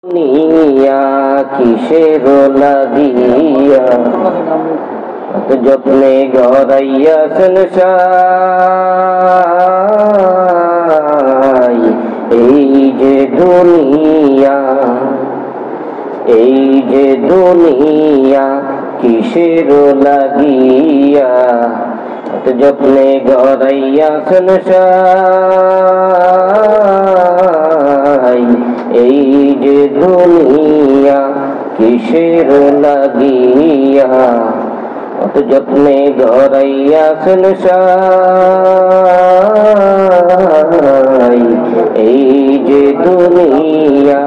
নিয়া কিসের লাগিয়া যত্নে গড়াইয়া সংসার এই যে দুনিয়া কিসের লাগিয়া যত্নে গড়াইয়া সংসার এই যে দুনিয়া কিসের লাগিয়া যত্নে গড়াইয়া সংসার এই যে দুনিয়া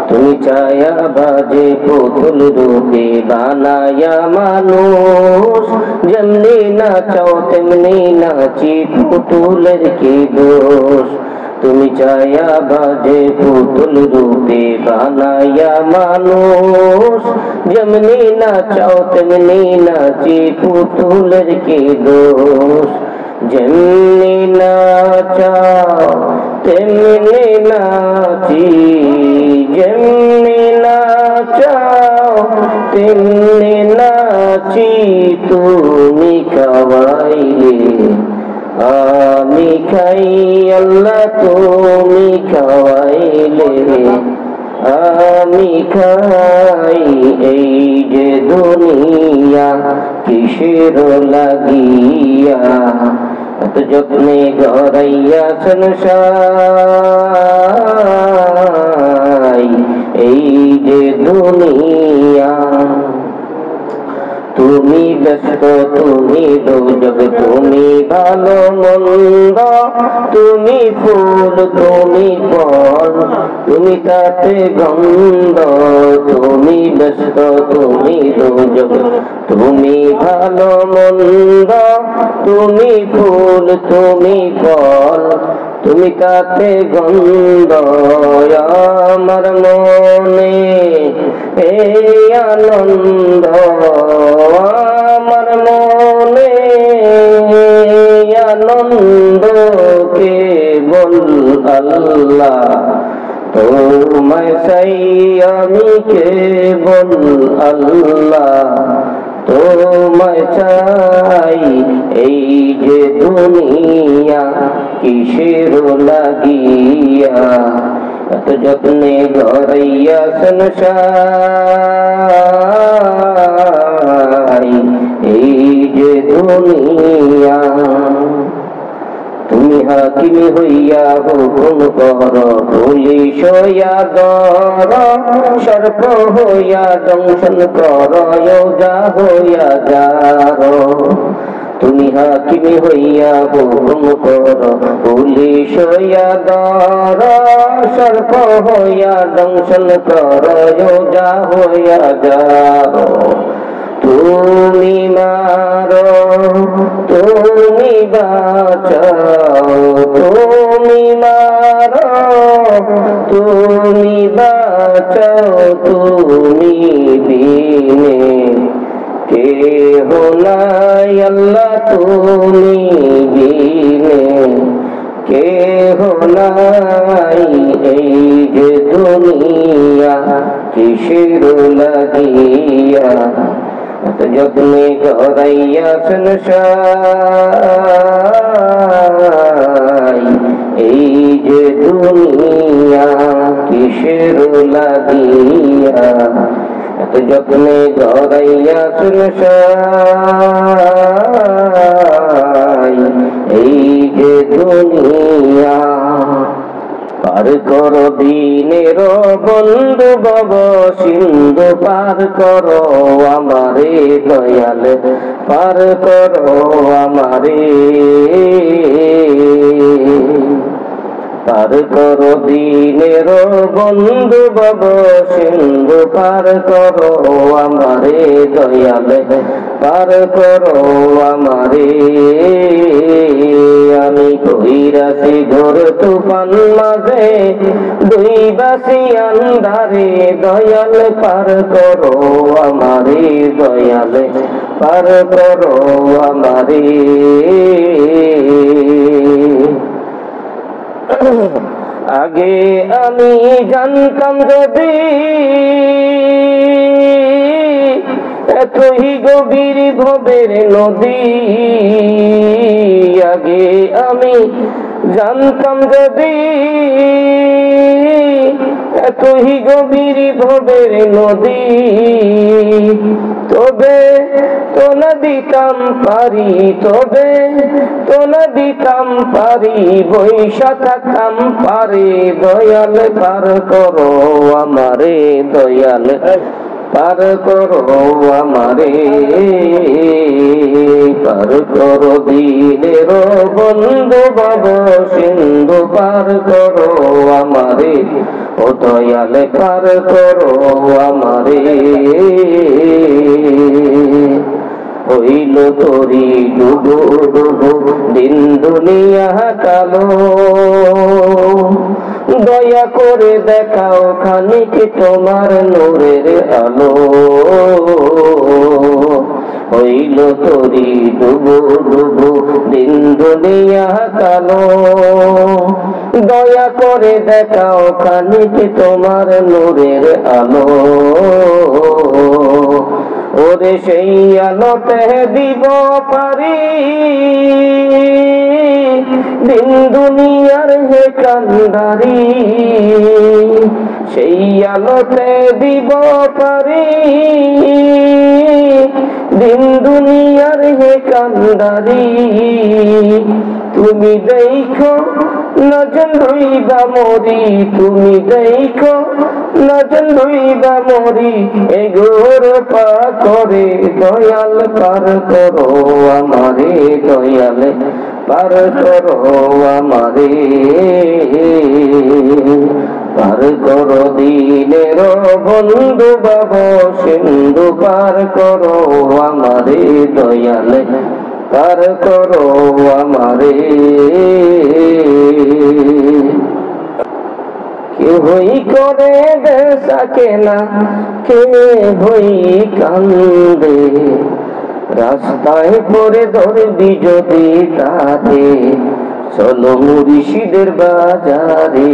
তুমি ছায়া বাজে পুতুল রূপে বানায়া মানুষ যেমনি নাচাও তেমনি নাচি পুতুলের কি দোষ তুমি ছায়া বাজে পুতুল রূপে বানায়া মানুষ যেমনি নাচাও তেমনি নাচি পুতুলের কি দোষ যেমনি নাচাও তেমনি নাচি যেমনি নাচাও তেমনি নাচি তুমি খাওয়াইলে আমি খাই আল্লাহ তুমি খাওয়াইলে আমি খাই এই যে দুনিয়া কিসের লাগিয়া যত্নে গড়াইয়া সংসার এই যে দুনিয়া তুমি ব্যস্ত তুমি দুর্যোগ তুমি ভালো মন্দ তুমি ফুল তুমি ফল তুমি তাতে গন্ধ তুমি ব্যস্ত তুমি দুর্যোগ তুমি ভালো মন্দ তুমি ফুল তুমি ফল তুমি তাতে গন্ধ আমার মনে এই আনন্দ আমার মনে আনন্দ কেবল আল্লাহ তোমায় চাই আমি কেবল আল্লাহ তোমায় চাই এই যে দুনিয়া কিসের লাগিয়া যত্নে গড়াইয়া সংসার এই যে দুনিয়া তুমি হাকিমি হইয়া হুকুম কর পুলিশ হইয়া ধর সর্প হইয়া দংশন কর যা হইয়া যার তুমি হাকিমি হইয়া হুকুম কর পুলিশ হইয়া ধর সর্প হইয়া দংশন কর যা হইয়া যার তুমি মারো তুমি বাঁচাও তুমি মারো তুমি বাঁচাও তুমি বিনে কেহ নাই আল্লাহ তুমি বিনে কেহ নাই এই যে দুনিয়া কিসের লাগিয়া যত্নে গড়াইয়া সংসার এই যে দুনিয়া কিসের লাগিয়া যত্নে গড়াইয়া সংসার এই যে দুনিয়া পার করো দিনের বন্ধু বব সিন্ধু পার করো আমারে দয়াল পার করো আমারে পার করো দিনের বন্ধু বব সিন্ধু পার করো আমারে দয়াল পার করো আমারে আমি কইরাছি ঘোর তুফান মাঝে দুই বাসি আন্ধারে দয়াল পার করো আমারে দয়াল পার করো আমারে আগে আমি জানতাম যদি এতই গভীর ভবের নদী, আগে আমি জানতাম যদি এতই গভীর ভবের নদী, তবে তো না দিতাম পারি, তবে তো না দিতাম পারি, বৈশা থাকতাম পারে। দয়াল পার করো আমারে, দয়াল পার করো আমারে, পার করো দিনের বন্ধু ভব সিন্ধু, পার করো আমারে ও দয়াল পার করো আমারে। হইল তোরি ডুবো ডুবো দিন দুনিয়া কালো, দয়া করে দেখাও খানিক তোমার নূরের আলো। হইল তোরি ডুবো ডুবো দিন দুনিয়া কালো, দয়া করে দেখাও খানিক তোমার নূরের আলো। ওরে সেই আলোতে দিব পারি দিন দুনিয়ার হে কান্দারি, সেই আলোতে দিব পারি দিন দুনিয়ার হে কান্দারি। তুমি দেখো নজন রইবা মরি, তুমি দেখো নজন রইবা মরি, এগোর পা করে দয়াল পার করো আমারে, দয়াল পার করো আমারে, পার করো দিনের বন্ধু ভব সিন্ধু, পার করো আমারে দয়াল পার করো আমারে। কে হই করে বেসাকে না, কে হই কান্দে, রাস্তায় পরে ধরবি যদি তাতে, চলো মুর্শিদের বাজারে।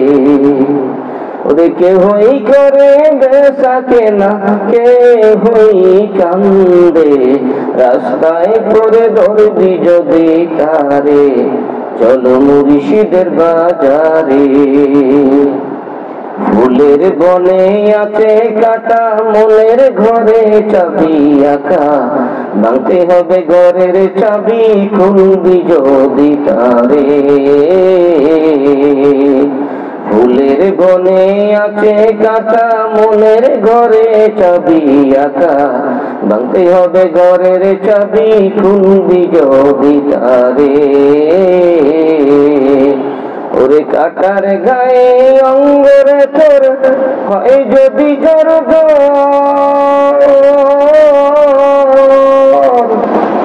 ওরে কে হই করে বেসাকে না, কে হই কান্দে, রাস্তায় পরে ধরবি যদি তারে, চলো মুর্শিদের বাজারে। ফুলের বনে আছে কাটা, মনের ঘরে চাবি আঁকা, ভাঙতে হবে ঘরের চাবি, খুলবি যদি তারে। ফুলের বনে আছে কাটা, মনের ঘরে চাবি আঁকা, ভাঙতে হবে ঘরের চাবি, খুলবি যদি তারে। ওরে কাটার গায়ে অঙ্গরে তোর হয় যদি জ্বর,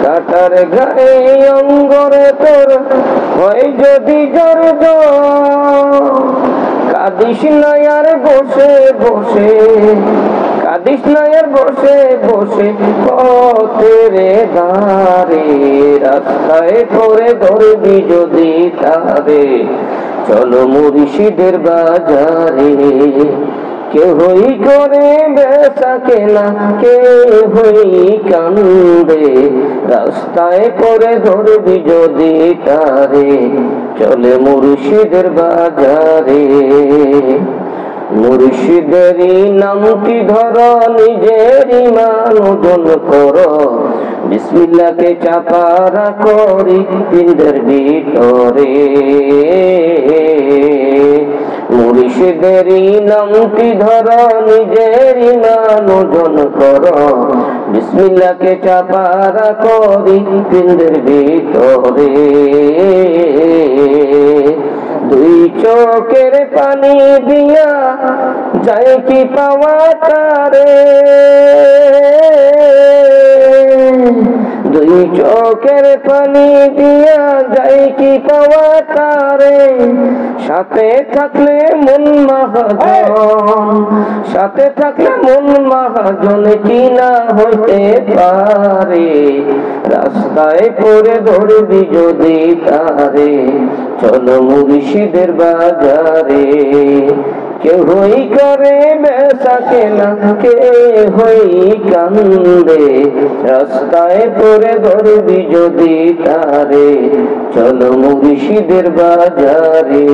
কাটার গায়ে অঙ্গরে তোর হয় যদি জ্বর, কাঁদিস না আর বসে বসে, কাঁদিস না আর বসে বসে, পথের ধারে রাস্তায় পরে ধরবি যদি তারে, চলো মুর্শিদের বাজারে। কে হই করে বেসাকে না, কে হই কান্দে, রাস্তায় পরে ধরবি যদি তারে, চলে মুর্শিদের বাজারে। মুর্শিদেরই নামটি ধর, নিজের ঈমান ওজন কর, বিসমিল্লাহকে চাপা রাখো হৃদয়ের ভিতরে। মুর্শিদেরই নামটি ধর, নিজের ঈমান ওজন কর, বিসমিল্লাহকে চাপা রাখো হৃদয়ের ভিতরে। দুই চোখের পানি দিয়া যায় কি পাওয়া তারে, দুই চোখের পানি দিয়া যায় কি পাওয়া তারে, সাথে থাকলে মন মাহা মহাজন, সাথে থাকলে মন মহাজন কি না হইতে পারে, রাস্তায় পড়ে ধরবি যদি তারে, চলো মুর্শিদের বাজারে। কেহই করে বেচা কেনা, কেহই কান্দে, রাস্তায় পড়ে ধরবি যদি তারে, চলো মুর্শিদের বাজারে।